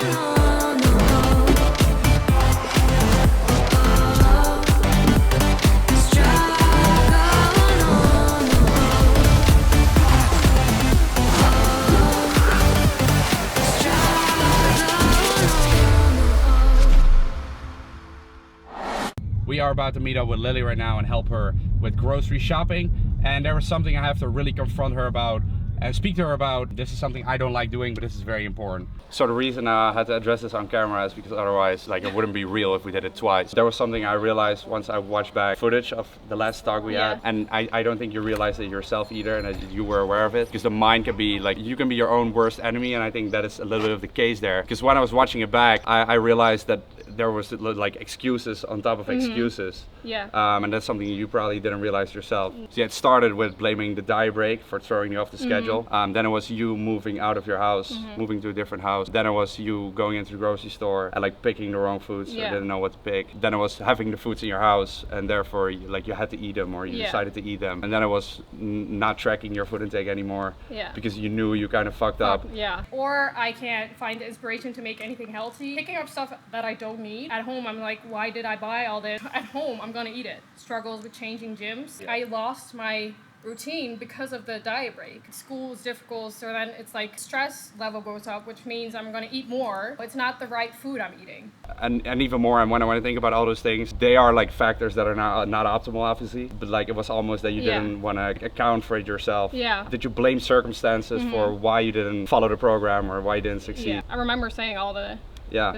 We are about to meet up with Lily right now and help her with grocery shopping, and there was something I have to really confront her about and speak to her about. This is something I don't like doing, but this is very important. So the reason I had to address this on camera is because otherwise it wouldn't be real if we did it twice. There was something I realized once I watched back footage of the last talk we had, and I don't think you realized it yourself either, and that you were aware of it, because the mind can be you can be your own worst enemy, and I think that is a little bit of the case there. Because when I was watching it back, I realized that there was excuses on top of excuses. Yeah. And that's something you probably didn't realize yourself. So yeah, it started with blaming the diet break for throwing you off the schedule. Then it was you moving out of your house, moving to a different house. Then it was you going into the grocery store and picking the wrong foods, or didn't know what to pick. Then it was having the foods in your house, and therefore you had to eat them, or you decided to eat them. And then it was not tracking your food intake anymore, because you knew you kind of fucked up. Yeah. Or I can't find the inspiration to make anything healthy. Picking up stuff that I don't need. At home, I'm like, why did I buy all this? At home, I'm gonna eat it. Struggles with changing gyms. I lost my routine because of the diet break. School is difficult, so then it's stress level goes up, which means I'm gonna eat more. It's not the right food I'm eating. And even more, and when I think about all those things, they are factors that are not optimal, obviously, but it was almost that you didn't want to account for it yourself. Yeah. Did you blame circumstances for why you didn't follow the program or why you didn't succeed? Yeah. I remember saying all the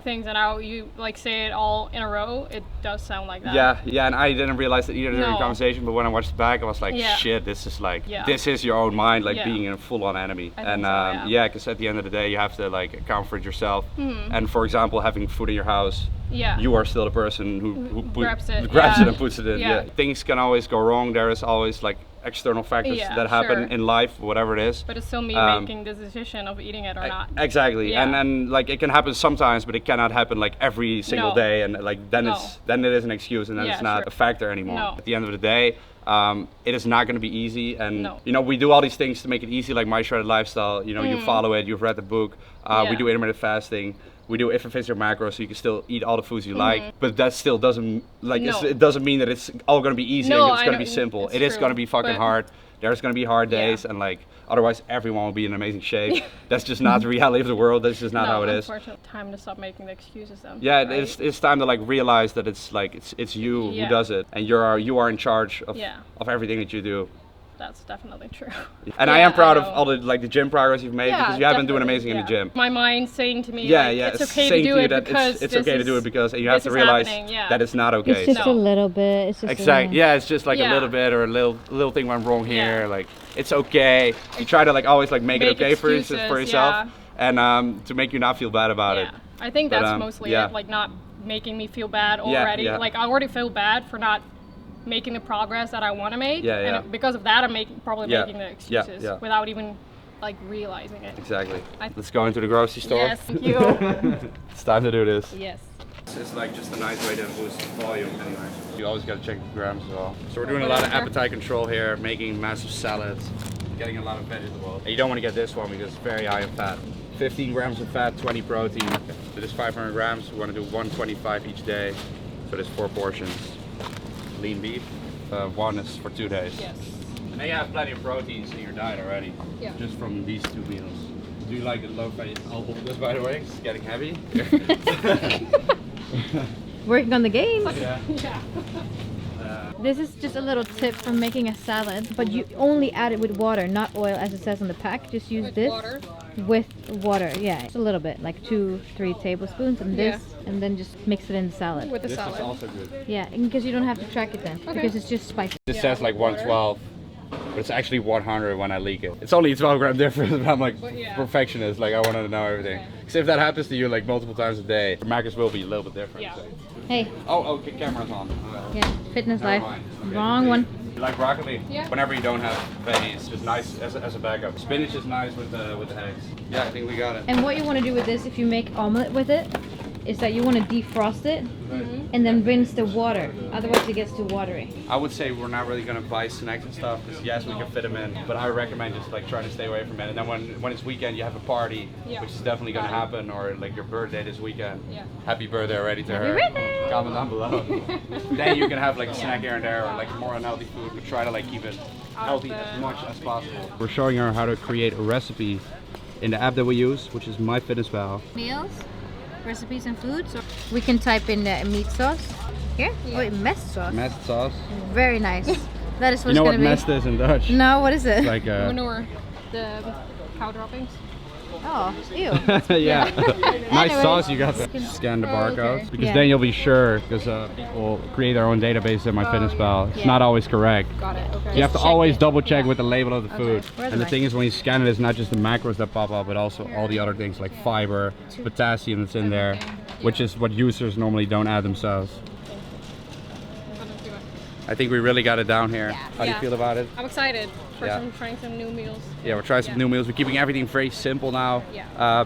things, and now you say it all in a row, it does sound like that. Yeah, and I didn't realize it either during the conversation, but when I watched it back, I was like, shit, this is this is your own mind, being a full-on enemy. And because at the end of the day, you have to account for it yourself. And for example, having food in your house, you are still the person who grabs it and puts it in. Things can always go wrong. There is always external factors that happen in life, whatever it is. But it's still me making the decision of eating it or not. Exactly. And then it can happen sometimes, but it cannot happen every single day, and then it is an excuse, and then it's not a factor anymore. At the end of the day, it is not going to be easy, and we do all these things to make it easy, like My Shredded Lifestyle. You follow it, you've read the book. We do intermittent fasting. We do if it fits your macros, so you can still eat all the foods you like, but that still doesn't it doesn't mean that it's all going to be easy and it's going to be simple. It is going to be fucking hard. There's going to be hard days, and otherwise everyone will be in amazing shape. That's just not the reality of the world. That's just not how it is. Time to stop making the excuses then. Yeah, right? It's time to realize that it's you who does it, and you are in charge of everything that you do. That's definitely true. And I am proud of all the gym progress you've made, because you have been doing amazing in the gym. My mind saying to me, it's okay to do it because it's okay to do it because, and you have to realize that it's not okay. It's just a little bit. It's just exactly. Yeah, it's just a little bit, or a little thing went wrong here. It's okay. You try to always make it okay for yourself, and to make you not feel bad about it. I think that's mostly it. Not making me feel bad already. I already feel bad for not making the progress that I want to make, and because of that, I'm probably making the excuses without even realizing it. Exactly. Let's go into the grocery store. Yes, thank you. It's time to do this. Yes. It's just a nice way to boost volume anyway. You always got to check the grams as well. So we're doing a lot of appetite control here, making massive salads, getting a lot of vegetables. And you don't want to get this one because it's very high in fat. 15 grams of fat, 20 protein. So this 500 grams, we want to do 125 each day. So there's 4 portions. Lean beef, one is for 2 days. Yes. And then you have plenty of proteins in your diet already, just from these 2 meals. Do you like the low fat? I'll hold this, by the way, it's getting heavy. Working on the gains. Yeah. This is just a little tip from making a salad, but you only add it with water, not oil as it says on the pack. Just use with this water. With water. Yeah, just a little bit, 2-3 tablespoons, and this, and then just mix it in the salad. With the this salad. Is also good. Yeah, because you don't have to track it then, because it's just spicy. This says 112, but it's actually 100 when I leak it. It's only a 12-gram difference, but I'm perfectionist. I want to know everything. Because if that happens to you multiple times a day, the macros will be a little bit different. Yeah. So. Hey. Oh, okay, camera's on. Yeah, fitness life. Okay. Wrong one. You like broccoli? Yeah. Whenever you don't have veggies, it's just nice as a backup. Spinach is nice with the eggs. Yeah, I think we got it. And what you want to do with this, if you make omelet with it, is that you want to defrost it and then rinse the water. Otherwise it gets too watery. I would say we're not really gonna buy snacks and stuff because yes, we can fit them in, but I recommend just like trying to stay away from it. And then when it's weekend, you have a party, which is definitely gonna happen, or like your birthday this weekend. Happy birthday already to her. Birthday! Comment down below. Then you can have like a snack here and there, or like more unhealthy food, but try to like keep it healthy as much as possible. We're showing her how to create a recipe in the app that we use, which is MyFitnessPal. Meals, recipes and foods. We can type in meat sauce. Here? Yeah. Wait, mest sauce. Mest sauce. Very nice. That is what's you know gonna what be. mest is in Dutch? No, what is it? Like manure, the cow droppings. Oh, ew. Yeah. Nice Anyway, sauce you got there. Scan the barcodes because Yeah. then you'll be sure, because people create their own database in MyFitnessPal. It's not always correct. Got it. Okay. So you have to check always it. double check with the label of the food. Where And the the thing is, when you scan it, it's not just the macros that pop up, but also all the other things like fiber, potassium that's in there, which is what users normally don't add themselves. I think we really got it down here. How do you feel about it? I'm excited for trying some new meals. Yeah, we're trying some new meals. We're keeping everything very simple now,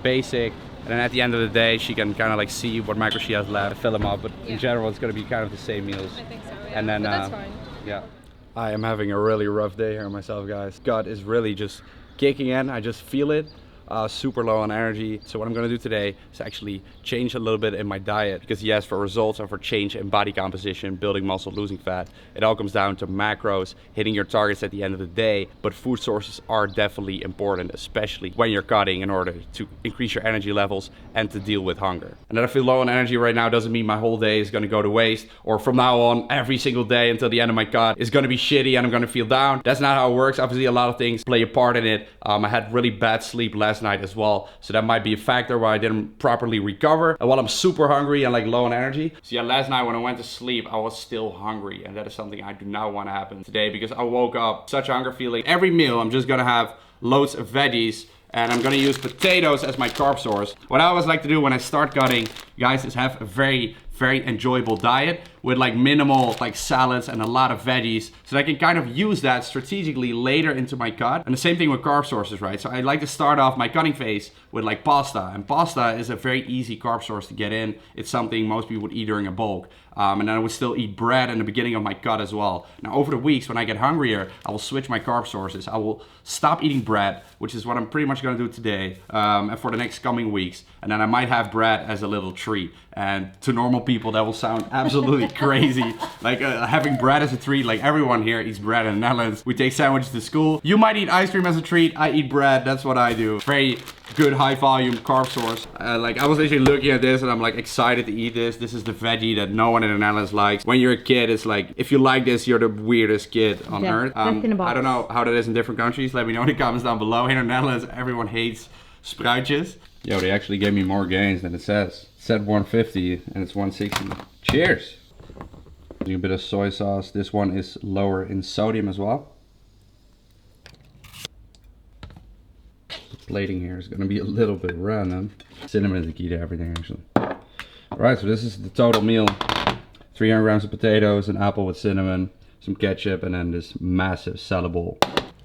basic. And then at the end of the day, she can kind of like see what macros she has left, fill them up. But in general, it's going to be kind of the same meals. I think so, yeah. And then, but that's fine. Yeah. I am having a really rough day here myself, guys. Gut is really just kicking in. I just feel it. Super low on energy. So what I'm gonna do today is actually change a little bit in my diet, because yes, for results and for change in body composition, building muscle, losing fat, it all comes down to macros, hitting your targets at the end of the day. But food sources are definitely important, especially when you're cutting, in order to increase your energy levels and to deal with hunger. And that I feel low on energy right now doesn't mean my whole day is gonna go to waste, or from now on, every single day until the end of my cut is gonna be shitty and I'm gonna feel down. That's not how it works. Obviously, a lot of things play a part in it. I had really bad sleep last night as well, so that might be a factor why I didn't properly recover, and while I'm super hungry and like low on energy. So yeah, last night when I went to sleep, I was still hungry, and that is something I do not want to happen today, because I woke up such a hunger feeling. Every meal I'm just gonna have loads of veggies, and I'm gonna use potatoes as my carb source. What I always like to do when I start cutting, guys, is have a very enjoyable diet with like minimal like salads and a lot of veggies, so that I can kind of use that strategically later into my cut. And the same thing with carb sources, right? So I like to start off my cutting phase with like pasta, and pasta is a very easy carb source to get in. It's something most people would eat during a bulk. And then I would still eat bread in the beginning of my cut as well. Now over the weeks, when I get hungrier, I will switch my carb sources. I will stop eating bread, which is what I'm pretty much gonna do today, and for the next coming weeks. And then I might have bread as a little treat. And to normal people, that will sound absolutely crazy. Like having bread as a treat, like everyone here eats bread in the Netherlands. We take sandwiches to school. You might eat ice cream as a treat. I eat bread, that's what I do. Very good high volume carb source. Like I was actually looking at this and I'm like excited to eat this. This is the veggie that no one in the Netherlands likes. When you're a kid, it's like, if you like this, you're the weirdest kid on earth. I don't know how that is in different countries. Let me know in the comments down below. Here in the Netherlands, everyone hates spruitjes. Yo, they actually gave me more gains than it says. It said 150 and it's 160. Cheers! Using a bit of soy sauce. This one is lower in sodium as well. The plating here is going to be a little bit random. Cinnamon is the key to everything, actually. Alright, so this is the total meal. 300 grams of potatoes, an apple with cinnamon, some ketchup, and then this massive salad bowl.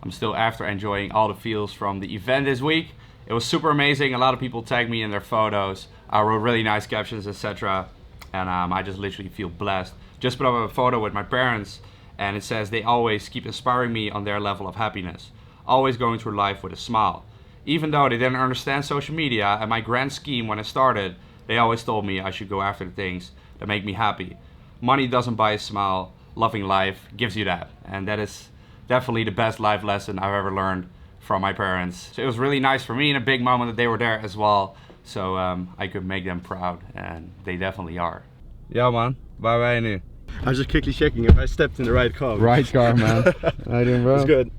I'm still after enjoying all the feels from the event this week. It was super amazing. A lot of people tagged me in their photos. I wrote really nice captions, etc. And I just literally feel blessed. Just put up a photo with my parents, and it says they always keep inspiring me on their level of happiness. Always going through life with a smile. Even though they didn't understand social media and my grand scheme when I started, they always told me I should go after the things that make me happy. Money doesn't buy a smile. Loving life gives you that. And that is definitely the best life lesson I've ever learned from my parents. So it was really nice for me in a big moment that they were there as well. So I could make them proud, and they definitely are. Ja man, waar ben je nu? I was just quickly checking if I stepped in the right car. Right car, man. How you doing, bro? It's good.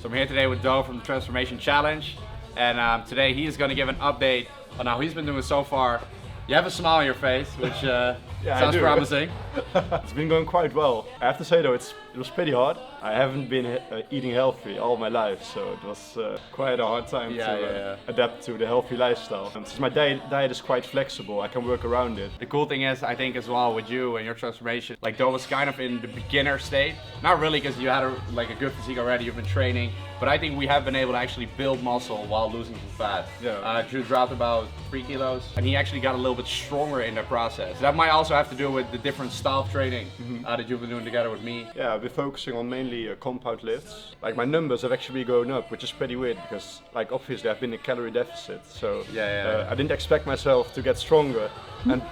So I'm here today with Doe from the Transformation Challenge, and today he is going to give an update on how he's been doing so far. You have a smile on your face, which sounds promising. It's been going quite well. I have to say though, it's It was pretty hard. I haven't been eating healthy all my life, so it was quite a hard time to adapt to the healthy lifestyle. And since my diet is quite flexible, I can work around it. The cool thing is, I think as well with you and your transformation, like Doe was kind of in the beginner state. Not really because you had a good physique already, you've been training, but I think we have been able to actually build muscle while losing some fat. Yeah. Drew dropped about 3 kilos and he actually got a little bit stronger in that process. That might also have to do with the different style of training that you've been doing together with me. Yeah, I've been focusing on mainly compound lifts. Like my numbers have actually been going up, which is pretty weird because like obviously I've been in calorie deficit. So I didn't expect myself to get stronger and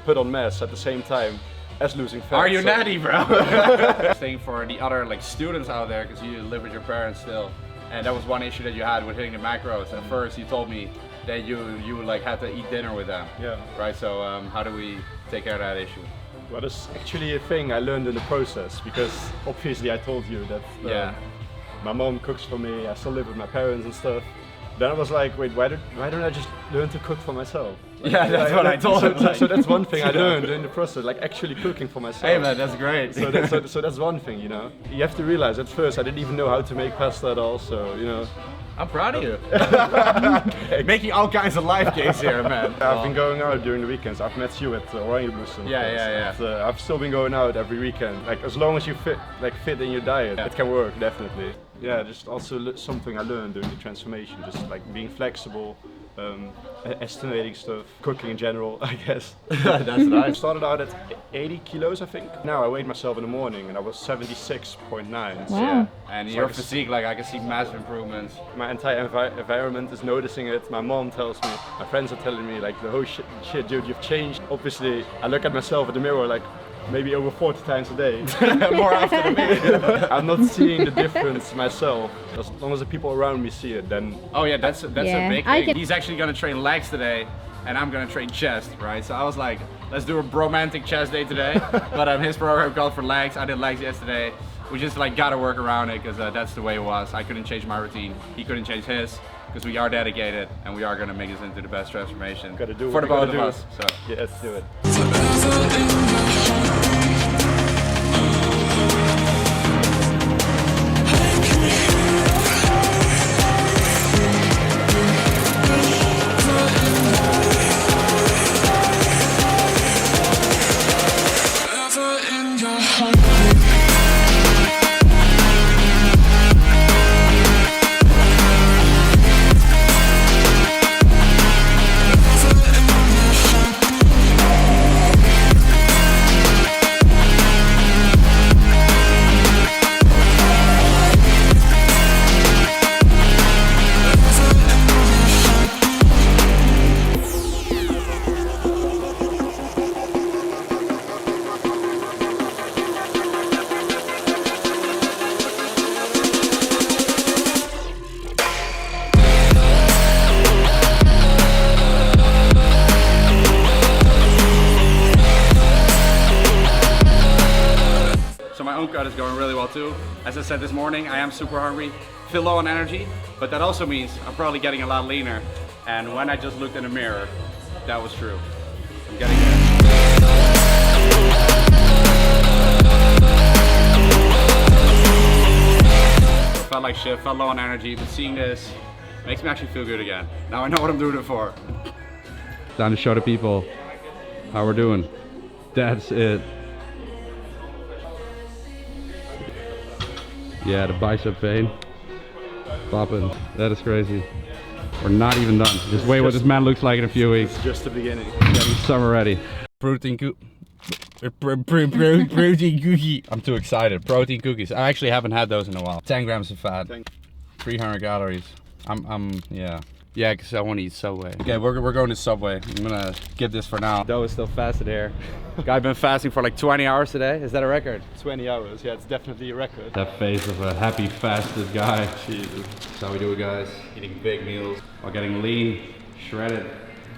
put on mass at the same time as losing fat. Are you natty, bro? Thing for the other like students out there, because you live with your parents still, and that was one issue that you had with hitting the macros. At first, you told me that you like had to eat dinner with them. Yeah. Right. So how do we take care of that issue? Well, that's actually a thing I learned in the process, because obviously I told you that my mom cooks for me. I still live with my parents and stuff. Then I was like, wait, why don't I just learn to cook for myself? Like, yeah, that's what I told him. So that's one thing I learned in the process, like actually cooking for myself. Hey man, that's great. So that's one thing, you know. You have to realize at first I didn't even know how to make pasta at all, so you know. I'm proud of you. Making all kinds of life games here, man. I've been going out during the weekends. I've met you at Oranje Bloesem. Yeah. I've still been going out every weekend. Like as long as you fit in your diet, it can work definitely. Yeah, just also something I learned during the transformation, just like being flexible, estimating stuff, cooking in general, I guess. That's nice. I started out at 80 kilos, I think. Now I weighed myself in the morning and I was 76.9. Wow. So, yeah. And your physique, like I can see massive improvements. My entire environment is noticing it. My mom tells me, my friends are telling me, like, the whole shit, dude, you've changed. Obviously, I look at myself in the mirror like maybe over 40 times a day. More often than me. I'm not seeing the difference myself. As long as the people around me see it, then... Oh yeah, that's a big thing. He's actually gonna train legs today, and I'm gonna train chest, right? So I was like, let's do a bromantic chest day today. But his program called for legs. I did legs yesterday. We just like gotta work around it, because that's the way it was. I couldn't change my routine. He couldn't change his, because we are dedicated, and we are gonna make this into the best transformation for the both of us. So yeah, let's do it. is going really well too. As I said this morning, I am super hungry, feel low on energy, but that also means I'm probably getting a lot leaner. And when I just looked in the mirror, that was true. I'm getting there. I felt like shit, felt low on energy, but seeing this makes me actually feel good again. Now I know what I'm doing it for. Time to show the people how we're doing. That's it. Yeah, the bicep vein popping. That is crazy. We're not even done. Just wait what this man looks like in a few weeks. It's just the beginning. Getting summer ready. Protein cookie. I'm too excited. Protein cookies. I actually haven't had those in a while. 10 grams of fat. 300 calories. Yeah, because I want to eat Subway. Okay, we're going to Subway. I'm gonna get this for now. Doe is still fasted here. Guy been fasting for like 20 hours today. Is that a record? 20 hours, yeah, it's definitely a record. That face of a happy fasted guy. Jesus. That's how we do it, guys. Eating big meals while getting lean, shredded,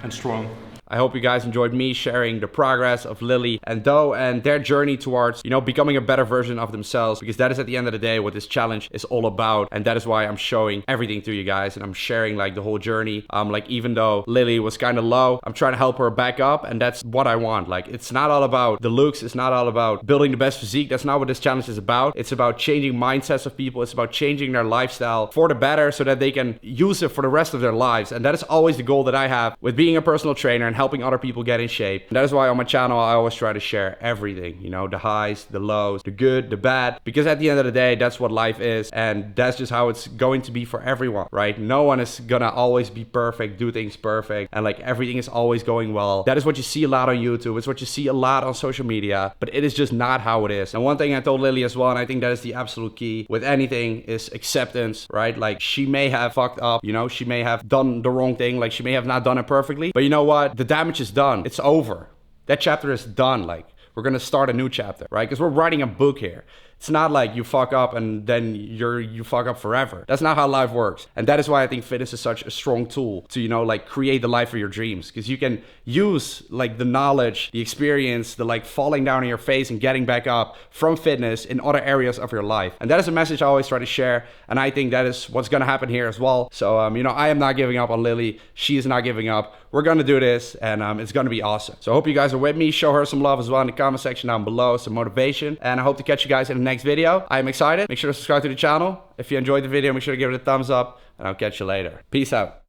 and strong. I hope you guys enjoyed me sharing the progress of Lily and Do and their journey towards, you know, becoming a better version of themselves, because that is at the end of the day what this challenge is all about. And that is why I'm showing everything to you guys, and I'm sharing like the whole journey. Like, even though Lily was kind of low, I'm trying to help her back up, and that's what I want. Like, it's not all about the looks, it's not all about building the best physique. That's not what this challenge is about. It's about changing mindsets of people. It's about changing their lifestyle for the better so that they can use it for the rest of their lives. And that is always the goal that I have with being a personal trainer and helping other people get in shape. And that is why on my channel I always try to share everything, you know, the highs, the lows, the good, the bad, because at the end of the day, that's what life is, and that's just how it's going to be for everyone, right? No one is gonna always be perfect, do things perfect, and like everything is always going well. That is what you see a lot on YouTube. It's what you see a lot on social media, but it is just not how it is. And one thing I told Lily as well, and I think that is the absolute key with anything, is acceptance, right? Like, she may have fucked up, you know, she may have done the wrong thing, like she may have not done it perfectly, but you know what? The damage is done. It's over. That chapter is done. Like, we're gonna start a new chapter, right? Because we're writing a book here. It's not like you fuck up and then you fuck up forever. That's not how life works. And that is why I think fitness is such a strong tool to, you know, like create the life of your dreams. Because you can use like the knowledge, the experience, the like falling down on your face and getting back up from fitness in other areas of your life. And that is a message I always try to share. And I think that is what's gonna happen here as well. So, you know, I am not giving up on Lily. She is not giving up. We're gonna do this, and it's gonna be awesome. So I hope you guys are with me. Show her some love as well in the comment section down below, some motivation. And I hope to catch you guys in the next video. I am excited. Make sure to subscribe to the channel. If you enjoyed the video, make sure to give it a thumbs up, and I'll catch you later. Peace out.